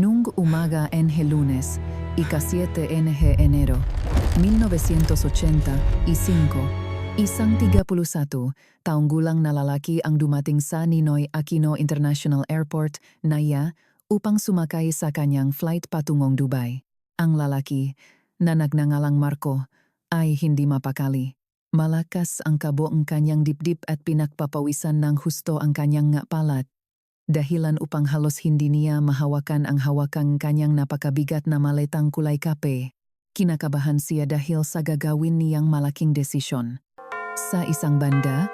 Nung umaga en Lunes, ika-7 Enero, 1985, isang 31 taong gulang na lalaki ang dumating sa Ninoy Aquino International Airport, NAIA, upang sumakay sa kanyang flight patungong Dubai. Ang lalaki, na nagngangalang Marco, ay hindi mapakali. Malakas ang kabuong kanyang dibdib at pinagpapawisan ng husto ang kanyang ngapalat. Dahilan upang halos hindi niya mahawakan ang hawakang kanyang napakabigat na maletang kulay kape. Kinakabahan siya dahil sa gagawin niyang malaking desisyon. Sa isang banda,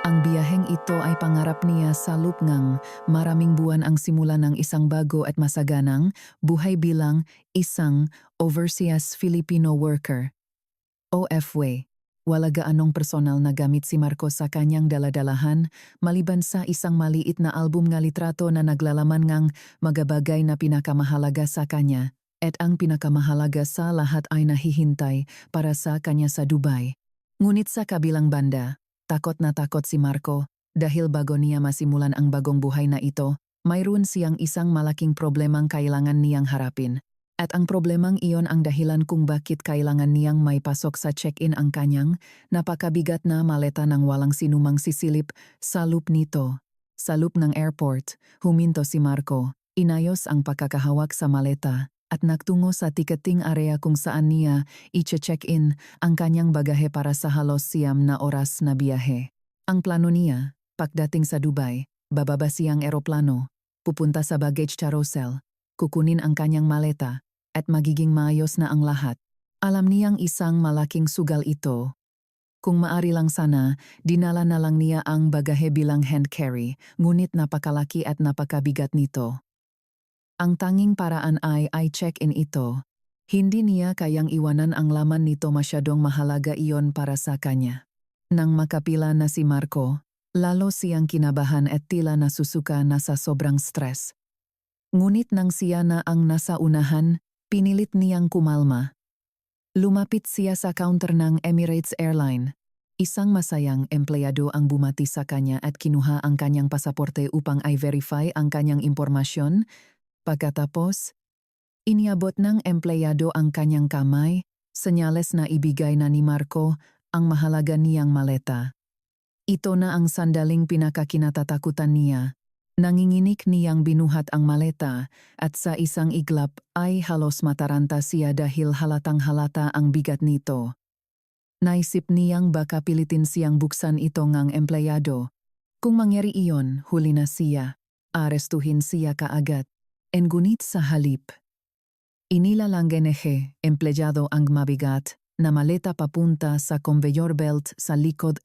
ang biyaheng ito ay pangarap niya sa lupngang maraming buwan ang simula ng isang bago at masaganang buhay bilang isang overseas Filipino worker. OFW. Wala gaanong personal na gamit si Marco sa kanyang daladalahan, maliban sa isang maliit na album nga litrato na naglalaman ngang magabagay na pinakamahalaga sa kanya, at ang pinakamahalaga sa lahat ay nahihintay para sa kanya sa Dubai. Ngunit sa kabilang banda, takot na takot si Marco dahil bago niya masimulan ang bagong buhay na ito, mayroon siyang isang malaking problemang kailangan niyang harapin. At ang problemang iyon ang dahilan kung bakit kailangan niyang may pasok sa check-in ang kanyang napakabigat na maleta nang walang sinumang sisilip sa loop nito. Sa loop ng airport, huminto si Marco, inayos ang pagkakahawak sa maleta at nagtungo sa ticketing area kung saan niya i-check-in ang kanyang bagahe para sa halos 9 na oras na biyahe. Ang plano niya, pagdating sa Dubai, bababa siyang eroplano, pupunta sa baggage carousel, kukunin ang kanyang maleta, at magiging maayos na ang lahat. Alam niyang isang malaking sugal ito. Kung maari lang sana, dinala na lang niya ang bagahe bilang hand carry, ngunit napakalaki at napakabigat nito. Ang tanging paraan ay check-in ito. Hindi niya kayang iwanan ang laman nito, masyadong mahalaga iyon para sa kanya. Nang makapila na si Marco, lalo siyang kinabahan at tila nasusuka na sa sobrang stress. Ngunit nang siya na ang nasa unahan, pinilit niyang kumalma. Lumapit siya sa counter ng Emirates Airline. Isang masayang empleyado ang bumati sa kanya at kinuha ang kanyang pasaporte upang i-verify ang kanyang impormasyon. Pagkatapos, iniabot ng empleyado ang kanyang kamay, senyales na ibigay na ni Marco ang mahalaga niyang maleta. Ito na ang sandaling pinakakinatatakutan niya. Nanginginig niyang binuhat ang maleta at sa isang iglap ay halos mataranta siya dahil halatang halata ang bigat nito. Naisip niyang baka pilitin siyang buksan ito ngang empleyado. Kung mangyari iyon, huli na siya. Arestuhin siya kaagad. Ngunit sa halip, inilalanggan empleyado ang mabigat na maleta papunta sa conveyor belt sa likod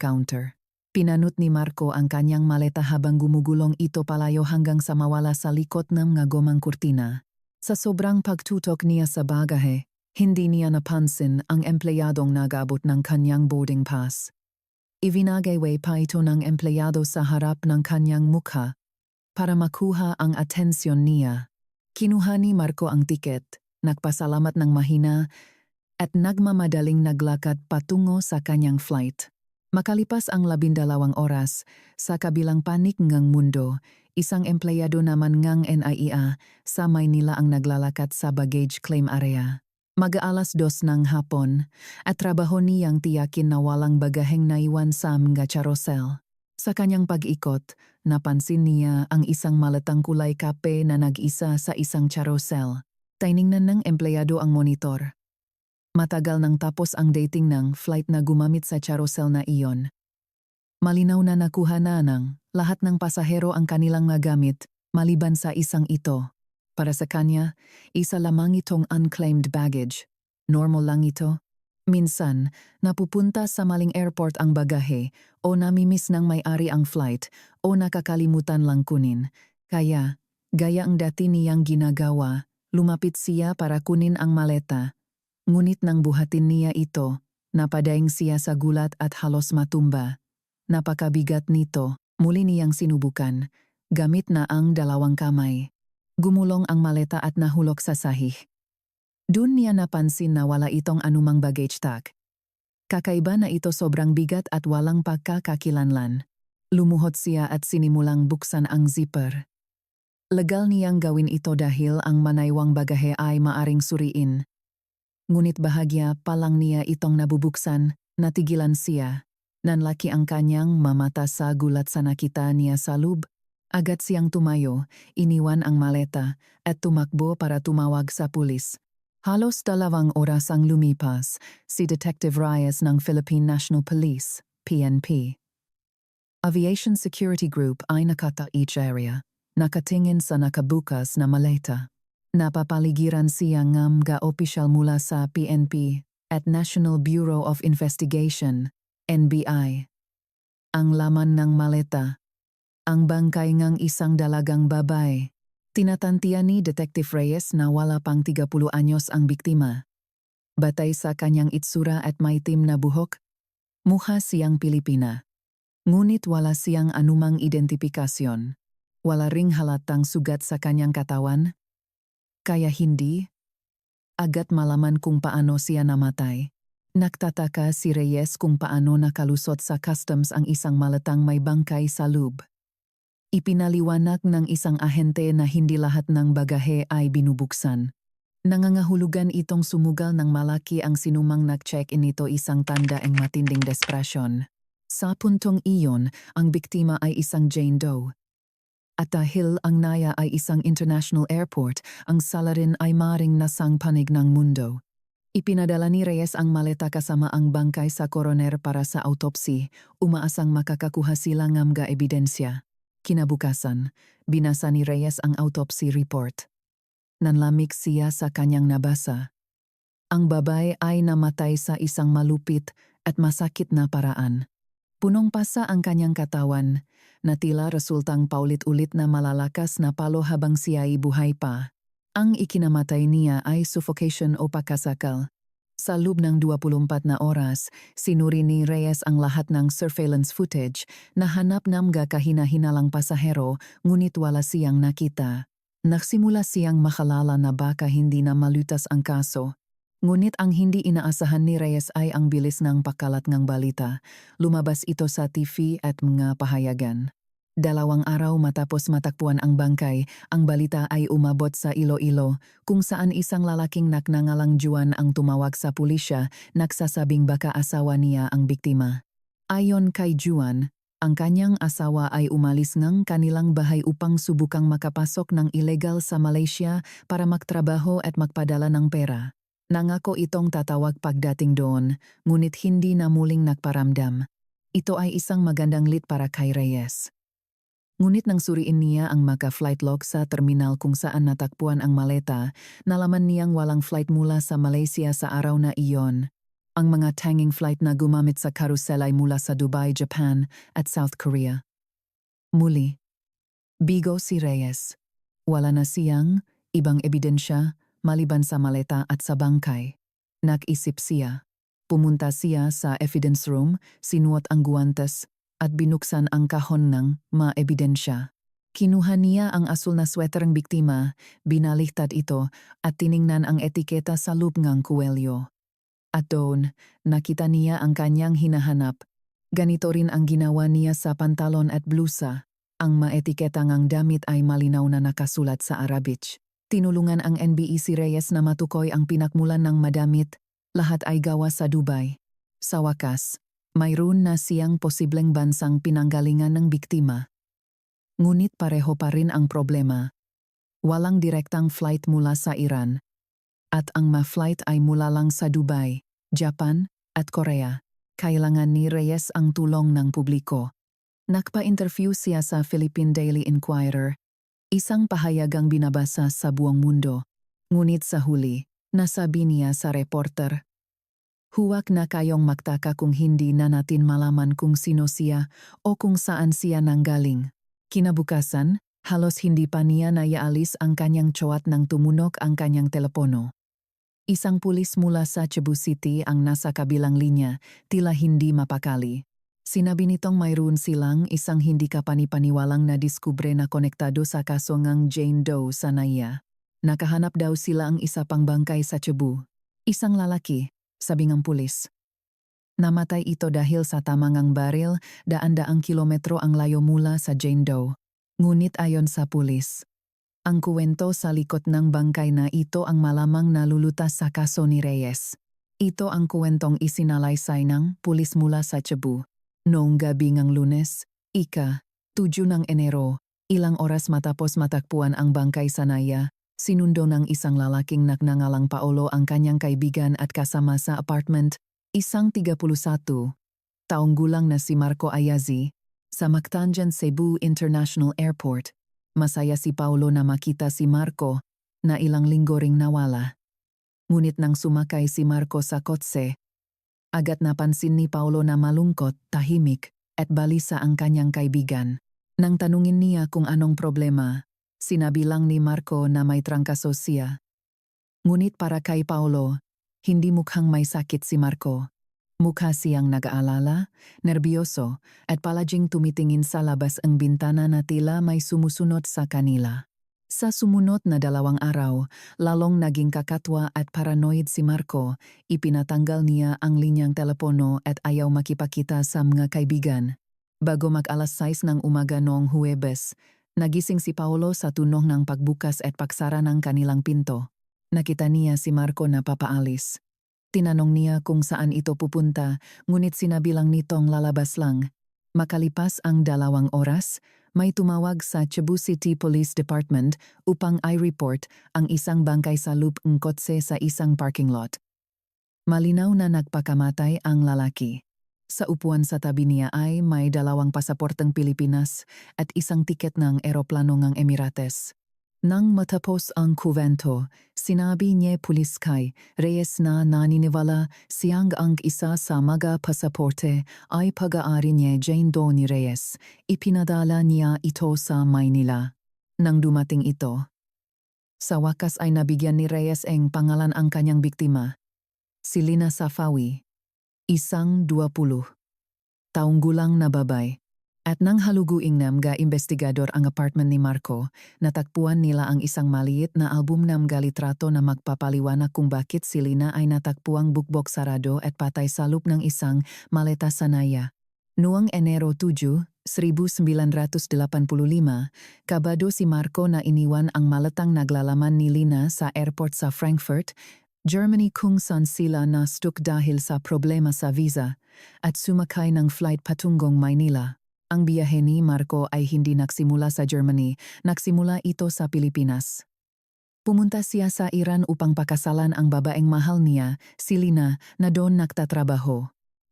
counter. Pinanut ni Marco ang kanyang maleta habang gumugulong ito palayo hanggang sa mawala sa likod ng mga gomang kurtina. Sa sobrang pagtutok niya sa bagahe, hindi niya napansin ang empleyadong nag-abot ng kanyang boarding pass. Ivinagay pa ito ng empleyado sa harap ng kanyang mukha para makuha ang atensyon niya. Kinuha ni Marco ang tiket, nagpasalamat ng mahina at nagmamadaling naglakad patungo sa kanyang flight. Makalipas ang 12 oras, sa kabilang panig ngang mundo, isang empleyado naman ngang NAIA sa Maynila ang naglalakad sa baggage claim area. Mag-aalas 2 ng hapon, at trabaho niyang tiyakin na walang bagaheng naiwan sa mga carousel. Sa kanyang pag-ikot, napansin niya ang isang maletang kulay kape na nag-isa sa isang carousel. Tiningnan ng empleyado ang monitor. Matagal nang tapos ang dating ng flight na gumamit sa carousel na iyon. Malinaw na nakuha na ng lahat ng pasahero ang kanilang magamit maliban sa isang ito. Para sa kanya, isa lamang itong unclaimed baggage. Normal lang ito. Minsan, napupunta sa maling airport ang bagahe o namimiss ng may-ari ang flight o nakakalimutan lang kunin. Kaya, gaya ang dati niyang ginagawa, lumapit siya para kunin ang maleta. Ngunit nang buhatin niya ito, napadaing siya sa gulat at halos matumba. Napakabigat nito, muli niyang sinubukan, gamit na ang 2 kamay. Gumulong ang maleta at nahulog sa sahig. Doon niya napansin na wala itong anumang baggage tag. Kakaiba na ito, sobrang bigat at walang pagkakakilanlan. Lumuhod siya at sinimulang buksan ang zipper. Legal niyang gawin ito dahil ang manaywang bagahe ay maaring suriin. Ngunit bahagya pa lang niya itong nabubuksan, natigilan siya. Nanlaki ang kanyang mamata sa gulat sa nakita niya sa loob. Agad siyang tumayo, iniwan ang maleta, at tumakbo para tumawag sa pulis. Halos 2 oras ang lumipas, si Detective Reyes ng Philippine National Police, PNP. Aviation Security Group ay nakata each area. Nakatingin sa nakabukas na maleta. Napapaligiran siya ng mga opisyal mula sa PNP at National Bureau of Investigation, NBI. Ang laman ng maleta. Ang bangkay ng isang dalagang babae. Tinatantiyan ni Detective Reyes na wala pang 30 anyos ang biktima. Batay sa kanyang itsura at maitim na buhok, mukha siyang Pilipina. Ngunit wala siyang anumang identifikasyon. Wala ring halatang sugat sa kanyang katawan. Kaya hindi agad malaman kung paano siya namatay. Nagtataka si Reyes kung paano nakalusot sa customs ang isang maletang may bangkay sa loob. Ipinaliwanag ng isang ahente na hindi lahat ng bagahe ay binubuksan. Nangangahulugan itong sumugal ng malaki ang sinumang nag-check-in nito, isang tanda ng matinding desperasyon. Sa puntong iyon, ang biktima ay isang Jane Doe. At dahil ang Naya ay isang international airport, ang salarin ay maring nasang panig ng mundo. Ipinadala ni Reyes ang maleta kasama ang bangkay sa koroner para sa autopsy, umaasang makakakuha sila ng mga ebidensya. Kinabukasan, binasa ni Reyes ang autopsy report. Nanlamig siya sa kanyang nabasa. Ang babae ay namatay sa isang malupit at masakit na paraan. Punong pasa ang kanyang katawan, na tila resultang paulit-ulit na malalakas na palo habang siya ay buhay pa. Ang ikinamatay niya ay suffocation o pagkasakal. Sa loob ng 24 na oras, sinuri ni Reyes ang lahat ng surveillance footage na hanap ng mga kahina-hinalang pasahero, ngunit wala siyang nakita. Nagsimula siyang makalala na baka hindi na malutas ang kaso. Ngunit ang hindi inaasahan ni Reyes ay ang bilis ng pagkalat ng balita. Lumabas ito sa TV at mga pahayagan. 2 araw matapos matakpuan ang bangkay, ang balita ay umabot sa Iloilo, kung saan isang lalaking nagngangalang Juan ang tumawag sa pulisya, nagsasabing baka asawa niya ang biktima. Ayon kay Juan, ang kanyang asawa ay umalis ng kanilang bahay upang subukang makapasok ng ilegal sa Malaysia para magtrabaho at magpadala ng pera. Nangako itong tatawag pagdating doon, ngunit hindi na muling nagparamdam. Ito ay isang magandang lead para kay Reyes. Ngunit nang suriin niya ang mga flight log sa terminal kung saan natakpuan ang maleta, nalaman niyang walang flight mula sa Malaysia sa araw na iyon. Ang mga tanging flight na gumamit sa carousel ay mula sa Dubai, Japan at South Korea. Muli, bigo si Reyes. Wala na siyang ibang ebidensya maliban sa maleta at sa bangkay. Nag-isip siya. Pumunta siya sa evidence room, sinuot ang guwantes, at binuksan ang kahon ng mga ebidensya. Kinuha niya ang asul na sweater ng biktima, binaliktad ito, at tiningnan ang etiketa sa loob ng kuwelyo. At doon, nakita niya ang kanyang hinahanap. Ganito rin ang ginawa niya sa pantalon at blusa. Ang maetiketa ngang damit ay malinaw na nakasulat sa Arabic. Tinulungan ang NBI si Reyes na matukoy ang pinakmulan ng madamit, lahat ay gawa sa Dubai. Sa wakas, mayroon na siyang posibleng bansang pinanggalingan ng biktima. Ngunit pareho pa rin ang problema. Walang direktang flight mula sa Iran. At ang mga flight ay mula lang sa Dubai, Japan, at Korea. Kailangan ni Reyes ang tulong ng publiko. Nagpa-interview siya sa Philippine Daily Inquirer, isang pahayagang binabasa sa buong mundo. Ngunit sa huli, nasabi niya sa reporter, "Huwag na kayong magtaka kung hindi na natin malaman kung sino siya o kung saan siya nanggaling." Kinabukasan, halos hindi pa niya naialis ang kanyang tsuat nang tumunog ang kanyang telepono. Isang pulis mula sa Cebu City ang nasa kabilang linya, tila hindi mapakali. Sinabi nitong mayroon silang isang hindi kapanipaniwalang na diskubre na konektado sa kaso ng Jane Doe sa Naya. Nakahanap daw sila ang isa pang bangkay sa Cebu. Isang lalaki, sabi ng pulis. Namatay ito dahil sa tamangang baril, daan-daang kilometro ang layo mula sa Jane Doe. Ngunit ayon sa pulis, Ang kuwento sa likod ng bangkay na ito ang malamang nalulutas sa kaso ni Reyes. Ito ang kuwentong isinalaysay ng pulis mula sa Cebu. Noong gabi ng Lunes, ika-7 ng Enero, ilang oras matapos matakpuan ang bangkay sa Naya, sinundo ng isang lalaking nagngangalang Paolo ang kanyang kaibigan at kasama sa apartment, isang 31 taong gulang na si Marco Ayazi, sa Mactangan Cebu International Airport. Masaya si Paolo na makita si Marco, na ilang linggo ring nawala. Ngunit nang sumakay si Marco sa kotse, agad napansin ni Paolo na malungkot, tahimik, at balisa ang kanyang kaibigan. Nang tanungin niya kung anong problema, sinabi lang ni Marco na may trangkaso siya. Ngunit para kay Paolo, hindi mukhang may sakit si Marco. Mukha siyang nag-aalala, nerbyoso, at palaging tumitingin sa labas ang bintana na tila may sumusunod sa kanila. Sa sumunod na 2 araw, lalong naging kakatwa at paranoid si Marco, ipinatanggal niya ang linyang telepono at ayaw makipakita sa mga kaibigan. Bago mag-alas 6 ng umaga noong Huwebes, nagising si Paolo sa tunog ng pagbukas at pagsara ng kanilang pinto. Nakita niya si Marco na papaalis. Tinanong niya kung saan ito pupunta, ngunit sinabi lang nitong lalabas lang. Makalipas ang 2 oras, may tumawag sa Cebu City Police Department upang i-report ang isang bangkay sa loop ng kotse sa isang parking lot. Malinaw na nagpakamatay ang lalaki. Sa upuan sa tabi niya ay may 2 pasaporteng Pilipinas at isang tiket ng eroplano ng Emirates. Nang matapos ang kuwento, sinabi niya pulis kay Reyes na naniniwala siyang ang isa sa mga pasaporte ay pag-aari niya Jane Doe ni Reyes. Ipinadala niya ito sa Maynila. Nang dumating ito, sa wakas ay nabigyan ni Reyes ang pangalan ang kanyang biktima, si Lina Safawi, isang 20 taong gulang na babae. At nang haluguing mga investigador ang apartment ni Marco, natagpuan nila ang isang maliit na album ng litrato na magpapaliwanag kung bakit si Lina ay natagpuang bukbok sarado at patay sa loob ng isang maleta sa Naya. Noong Enero 7, 1985, kabado si Marco na iniwan ang maletang naglalaman ni Lina sa airport sa Frankfurt, Germany kung saan sila na-stuck dahil sa problema sa visa at sumakay ng flight patungong Maynila. Ang biyahe ni Marco ay hindi nagsimula sa Germany, nagsimula ito sa Pilipinas. Pumunta siya sa Iran upang pakasalan ang babaeng mahal niya, si Lina, na doon nagtatrabaho.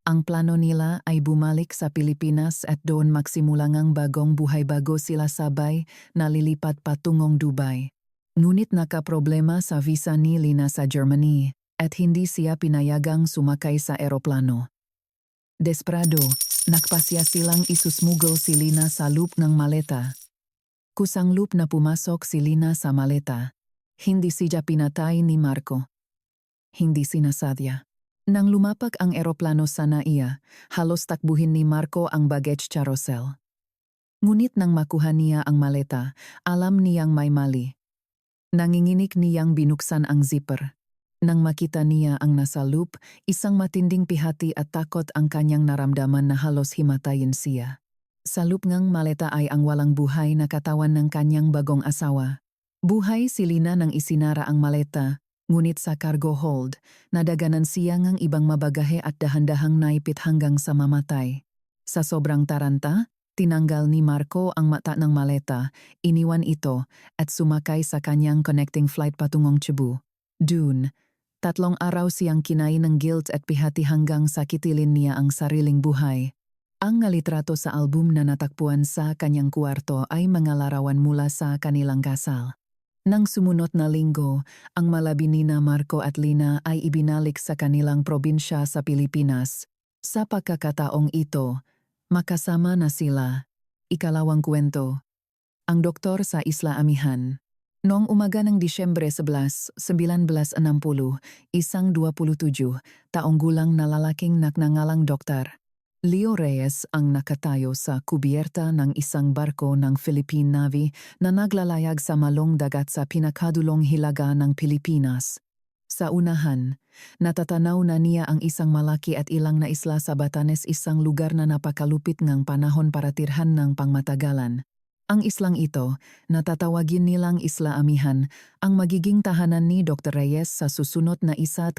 Ang plano nila ay bumalik sa Pilipinas at doon magsimula ng bagong buhay bago sila sabay na lilipat patungong Dubai. Ngunit nakaproblema sa visa ni Lina sa Germany at hindi siya pinayagang sumakay sa eroplano. Desperado, nagpasya silang isusmugol si Lina sa loop ng maleta. Kusang loop na pumasok si Lina sa maleta. Hindi siya pinatay ni Marco. Hindi sinasadya. Nang lumapag ang eroplano sa Naiya, halos takbuhin ni Marco ang baggage carousel. Ngunit nang makuha niya ang maleta, alam niyang may mali. Nanginginig niyang binuksan ang zipper. Nang makita niya ang nasa loop, isang matinding pihati at takot ang kanyang naramdaman na halos himatayin siya. Sa loop ng maleta ay ang walang buhay na katawan ng kanyang bagong asawa. Buhay si Lina nang isinara ang maleta, ngunit sa cargo hold, nadaganan siya ng ibang mabagahe at dahan-dahang naipit hanggang sa mamatay. Sa sobrang taranta, tinanggal ni Marco ang mata ng maleta, iniwan ito, at sumakay sa kanyang connecting flight patungong Cebu. Dun, 3 araw siyang kinain ng guilt at pihati hanggang sa kitilin niya ang sariling buhay. Ang litrato sa album na natagpuan sa kanyang kwarto ay mga larawan mula sa kanilang kasal. Nang sumunod na linggo, ang malabi nina Marco at Lina ay ibinalik sa kanilang probinsya sa Pilipinas. Sa pagkakataong ito, makasama na sila. Ikalawang kwento. Ang doktor sa Isla Amihan. Noong umaga ng Disyembre 11, 1960, isang 27 taong gulang na lalaking nagngangalang Dr. Leo Reyes ang nakatayo sa kubierta ng isang barko ng Philippine Navy na naglalayag sa malong dagat sa pinakadulong hilaga ng Pilipinas. Sa unahan, natatanaw na niya ang isang malaki at ilang na isla sa Batanes, isang lugar na napakalupit ng panahon para tirhan ng pangmatagalan. Ang islang ito, natatawagin nilang Isla Amihan, ang magiging tahanan ni Dr. Reyes sa susunod na 1.5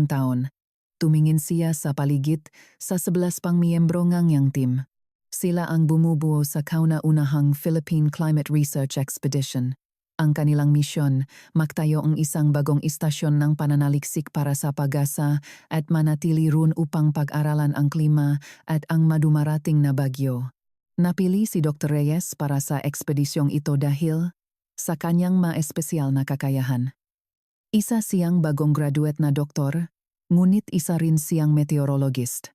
taon. Tumingin siya sa paligid sa 11 pang miyembro ngang team. Sila ang bumubuo sa kauna-unahang Philippine Climate Research Expedition. Ang kanilang misyon, magtayo ang isang bagong istasyon ng pananaliksik para sa pag-asa at manatili roon upang pag-aralan ang klima at ang madumarating na bagyo. Napili si Dr. Reyes para sa ekspedisyong ito dahil sa kanyang maespesyal na kakayahan. Isa siyang bagong graduate na doktor, ngunit isa rin siyang meteorologist.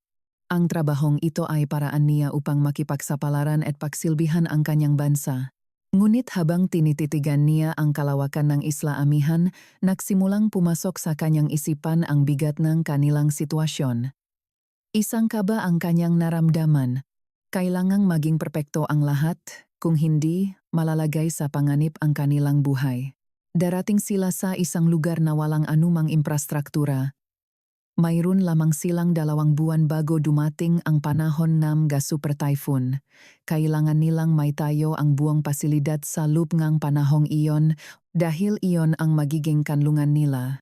Ang trabahong ito ay paraan niya upang makipagsapalaran at pagsilbihan ang kanyang bansa. Ngunit habang tinititigan niya ang kalawakan ng Isla Amihan, nagsimulang pumasok sa kanyang isipan ang bigat ng kanilang sitwasyon. Isang kaba ang kanyang naramdaman. Kailangang maging perpekto ang lahat, kung hindi, malalagay sa panganib ang kanilang buhay. Darating sila sa isang lugar na walang anumang infrastruktura. Mayroon lamang silang 2 buwan bago dumating ang panahon ng super typhoon. Kailangan nilang maitayo ang buong pasilidad sa loob ng panahong iyon dahil iyon ang magiging kanlungan nila.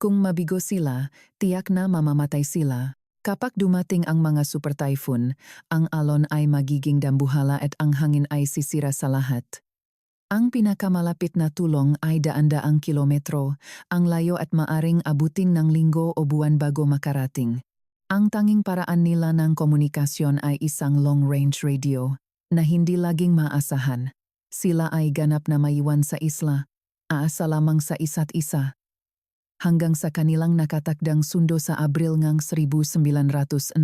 Kung mabigo sila, tiyak na mamamatay sila. Kapag dumating ang mga super typhoon, ang alon ay magiging dambuhala at ang hangin ay sisira sa lahat. Ang pinakamalapit na tulong ay daan-daang kilometro, ang layo at maaring abutin ng linggo o buwan bago makarating. Ang tanging paraan nila ng komunikasyon ay isang long-range radio, na hindi laging maasahan. Sila ay ganap na maiwan sa isla, aasa lamang sa isa't isa. Hanggang sa kanilang nakatakdang sundo sa Abril ng 1962.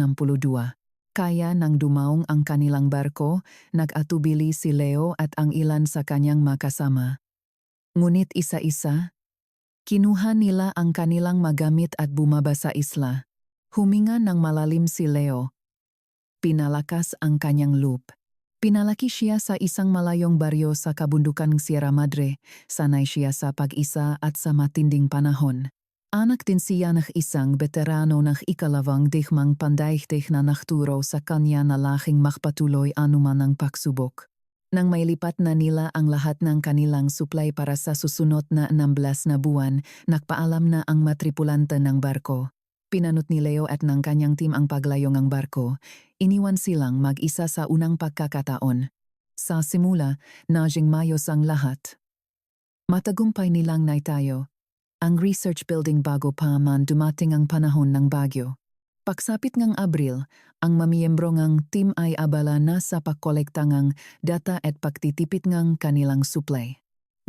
Kaya nang dumaong ang kanilang barko, nag-atubili si Leo at ang ilan sa kanyang makasama. Ngunit isa-isa, kinuha nila ang kanilang magamit at bumaba sa isla. Huminga ng malalim si Leo. Pinalakas ang kanyang loop. Pinalaki siya sa isang malayong baryo sa kabundukan Sierra Madre, sanay siya sa pag-isa at sa matinding panahon. Anak din siya ng isang veterano ng ikalawang digmang pandaigdig na nakturo sa kanya na laking makpatuloy anuman ang pagsubok. Nang mailipat na nila ang lahat ng kanilang supply para sa susunod na 16 na buwan, nagpaalam na ang matripulante ng barko. Pinanot ni Leo at ng kanyang team ang paglayo ng barko. Iniwan silang mag-isa sa unang pagkakataon. Sa simula, naging mayos ang lahat. Matagumpay nilang naitayo ang research building bago pa man dumating ang panahon ng bagyo. Pagsapit ng Abril, ang mamiyembro ng team ay abala na sa pagkolekta ng data at pagtitipid ng kanilang supply.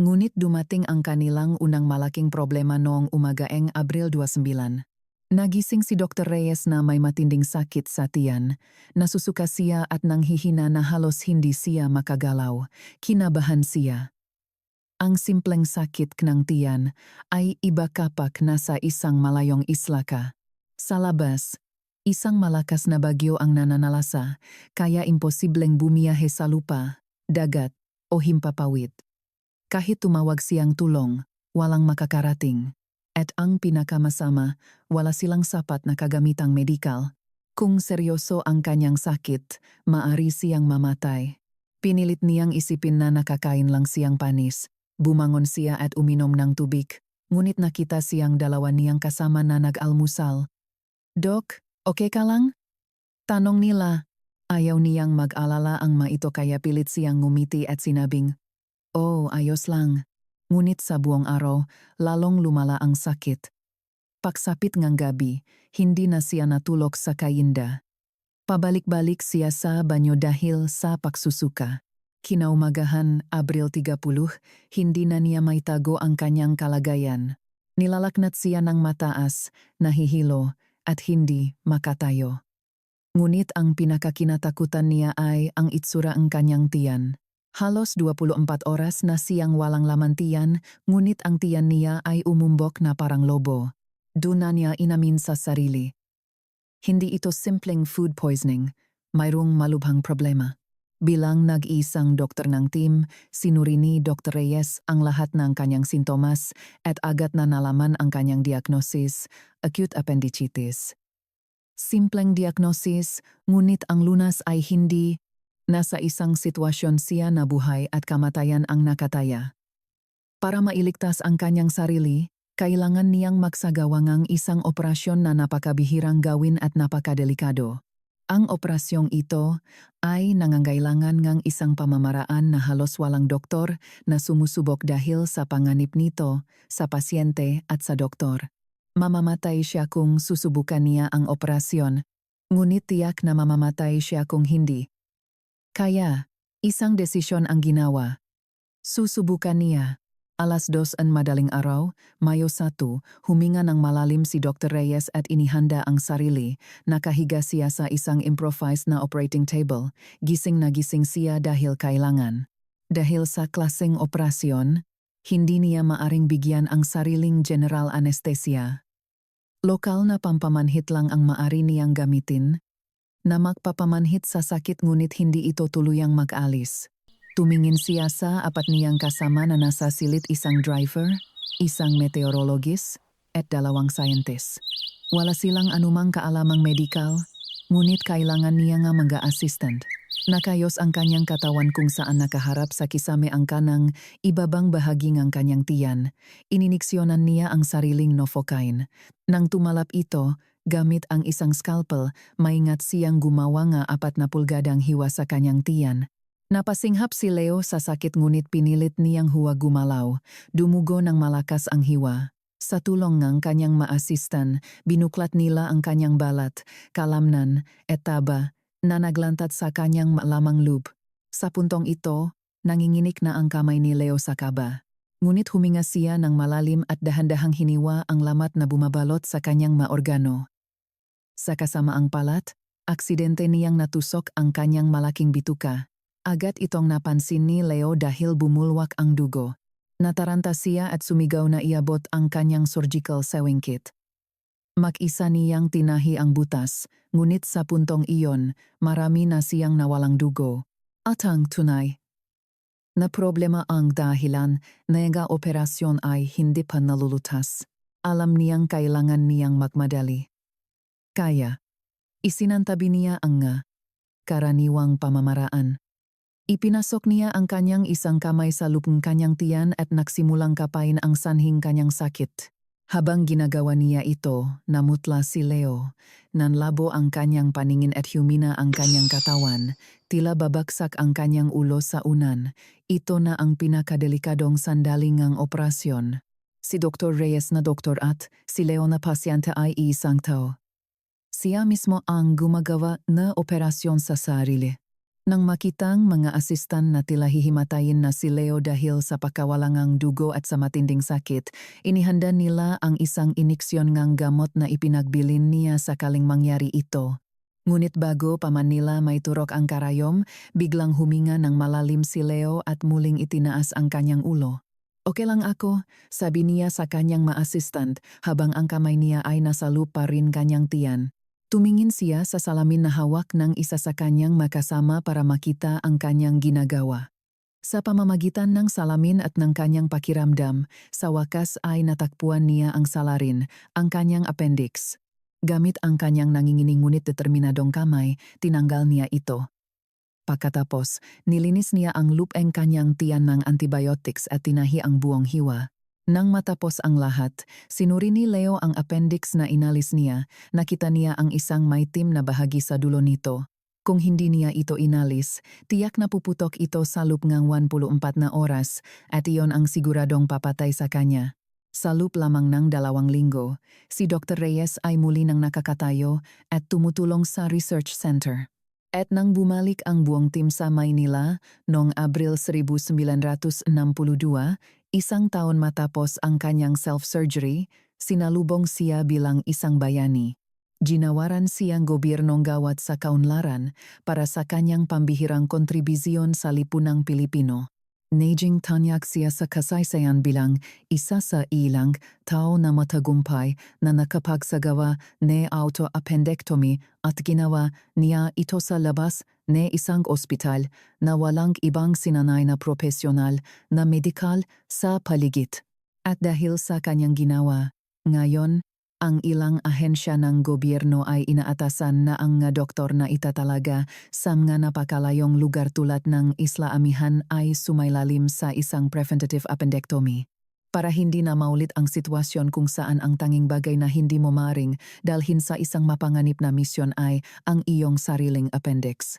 Ngunit dumating ang kanilang unang malaking problema noong umagaeng Abril 29. Nagising si Dr. Reyes na may matinding sakit sa tiyan. Nasusuka siya at nanghihina na halos hindi siya makagalaw. Kinabahan siya. Ang simpleng sakit ng tiyan ay iba kapag nasa isang malayong isla ka. Sa labas, isang malakas na bagyo ang nananalasa, kaya imposibleng bumiyahe sa lupa, dagat, o himpapawid. Kahit tumawag siyang tulong, walang makakarating. At ang pinakamasama, wala silang sapat na kagamitang medikal. Kung seryoso ang kanyang sakit, maari siyang mamatay. Pinilit niyang isipin na nakakain lang siyang panis. Bumangon siya at uminom ng tubig, ngunit nakita siyang 2 niyang kasama na nag-almusal. "Dok, okay ka lang?" Tanong nila. Ayaw niyang mag-alala ang maito kaya pilit siyang ngumiti at sinabing, "Oh, ayos lang." Ngunit sa buong araw, lalong lumala ang sakit. Pagsapit ng gabi, hindi na siya natulog sa kayinda. Pabalik-balik siya sa banyo dahil sa pagsusuka. Kinaumagahan, Abril 30, hindi na niya maitago ang kanyang kalagayan. Nilalaknat siya ng mataas, nahihilo, at hindi makatayo. Ngunit ang pinakakinatakutan niya ay ang itsura ng kanyang tiyan. Halos 24 oras na siyang walang laman tiyan, ngunit ang tiyan niya ay umumbok na parang lobo. Doon na niya inamin sa sarili. Hindi ito simpleng food poisoning, mayroong malubhang problema. Bilang nag-iisang doktor ng team, sinuri ni Dr. Reyes ang lahat ng kanyang sintomas at agad na nalaman ang kanyang diagnosis, acute appendicitis. Simpleng diagnosis, ngunit ang lunas ay hindi Nasa isang sitwasyon siya na buhay at kamatayan ang nakataya. Para mailigtas ang kanyang sarili, kailangan niyang magsagawa ng isang operasyon na napakabihirang gawin at napakadelikado. Ang operasyong ito ay nangangailangan ng isang pamamaraan na halos walang doktor na sumusubok dahil sa panganib nito sa pasyente at sa doktor. Mamamatay siya kung susubukan niya ang operasyon, ngunit tiyak na mamamatay siya kung hindi. Kaya, isang desisyon ang ginawa. Susubukan niya. 2:00 madaling araw, Mayo 1, huminga ng malalim si Dr. Reyes at inihanda ang sarili. Nakahiga siya sa isang improvised na operating table. Gising na gising siya dahil kailangan. Dahil sa klaseng operasyon, hindi niya maaring bigyan ang sariling general anesthesia. Lokal na pampamanhit lang ang maari niyang gamitin, na magpapamanhit sa sakit ngunit hindi ito tuluyang mag-alis. Tumingin siya sa apat niyang kasama na nasa silid, isang driver, isang meteorologist, at 2 scientist. Wala silang anumang kaalamang medikal, ngunit kailangan niya nga mag-assistant. Nakayos ang kanyang katawan kung saan nakaharap sa kisame ang kanang ibabang bahagi ng kanyang tiyan. Ininiksyonan niya ang sariling novocaine. Nang tumalap ito, gamit ang isang scalpel, maingat siyang gumawa nga 4 pulgadang hiwa sa kanyang tiyan. Napasinghap si Leo sa sakit ngunit pinilit niyang huwag gumalaw. Dumugo ng malakas ang hiwa. Sa tulong ng kanyang maasistan, binuklat nila ang kanyang balat, kalamnan, at taba na naglantat sa kanyang malamang loob. Sa puntong ito, nanginginik na ang kamay ni Leo sa kaba. Ngunit huminga siya ng malalim at dahan-dahang hiniwa ang lamat na bumabalot sa kanyang maorgano. Sa kasamaang palat, aksidente niyang natusok ang kanyang malaking bituka. Agad itong napansin ni Leo dahil bumulwak ang dugo. Nataranta siya at sumigaw na iabot ang kanyang surgical sewing kit. Mag-isa niyang tinahi ang butas, ngunit sa puntong iyon, marami na siyang nawalang dugo. At ang tunay na problema ang dahilan na operasyon ay hindi pa nalulutas. Alam niyang kailangan niyang magmadali. Kaya, isinantabi niya ang karaniwang pamamaraan. Ipinasok niya ang kanyang isang kamay sa lupong kanyang tiyan at nagsimulang kapain ang sanhing kanyang sakit. Habang ginagawa niya ito, namutla si Leo. Nanlabo ang kanyang paningin at humina ang kanyang katawan. Tila babagsak ang kanyang ulo sa unan. Ito na ang pinakadelikadong sandali ng operasyon. Si Dr. Reyes na doktor at si Leo na pasyente ay isang tao. Siya mismo ang gumagawa na operasyon sa sarili. Nang makitang mga asistan na tila hihimatayin na si Leo dahil sa pakawalangang dugo at sa matinding sakit, inihanda nila ang isang iniksyon ng gamot na ipinagbilin niya sakaling mangyari ito. Ngunit bago pa man nila may turok ang karayom, biglang huminga ng malalim si Leo at muling itinaas ang kanyang ulo. "Okay lang ako," sabi niya sa kanyang ma-assistant habang ang kamay niya ay nasa lupa rin kanyang tiyan. Tumingin siya sa salamin na hawak ng isa sa kanyang makasama para makita ang kanyang ginagawa. Sa pamamagitan ng salamin at ng kanyang pakiramdam, sa wakas ay natakpuan niya ang salarin, ang kanyang appendix. Gamit ang kanyang nanginginig ngunit determinadong kamay, tinanggal niya ito. Pagkatapos, nilinis niya ang lupeng kanyang tiyan ng antibiotics at tinahi ang buong hiwa. Nang matapos ang lahat, sinuri ni Leo ang appendix na inalis niya, nakita niya ang isang maitim na bahagi sa dulo nito. Kung hindi niya ito inalis, tiyak na puputok ito sa loob ng 14 na oras at iyon ang siguradong papatay sa kanya. Sa loob lamang ng 2 linggo, si Dr. Reyes ay muli nang nakakatayo at tumutulong sa research center. At nang bumalik ang buong team sa Maynila noong Abril 1962, 1 taon matapos ang kanyang self-surgery, sinalubong siya bilang isang bayani. Ginawaran siyang gobyernong gawad sa kaunlaran para sa kanyang pambihirang kontribusyon sa lipunang Pilipino. Naging tanyag siya sa kasaysayan bilang isa sa ilang tao na matagumpay na nakapagsagawa ng auto-appendectomy at ginawa niya ito sa labas ng isang ospital na walang ibang sinanay na profesional na medikal sa paligid. At dahil sa kanyang ginawa, ngayon, Ang ilang ahensya ng gobyerno ay inaatasan na ang nga doktor na itatalaga sa mga napakalayong lugar tulad ng Isla Amihan ay sumailalim sa isang preventative appendectomy. Para hindi na maulit ang sitwasyon kung saan ang tanging bagay na hindi mo maring dalhin sa isang mapanganib na misyon ay ang iyong sariling appendix.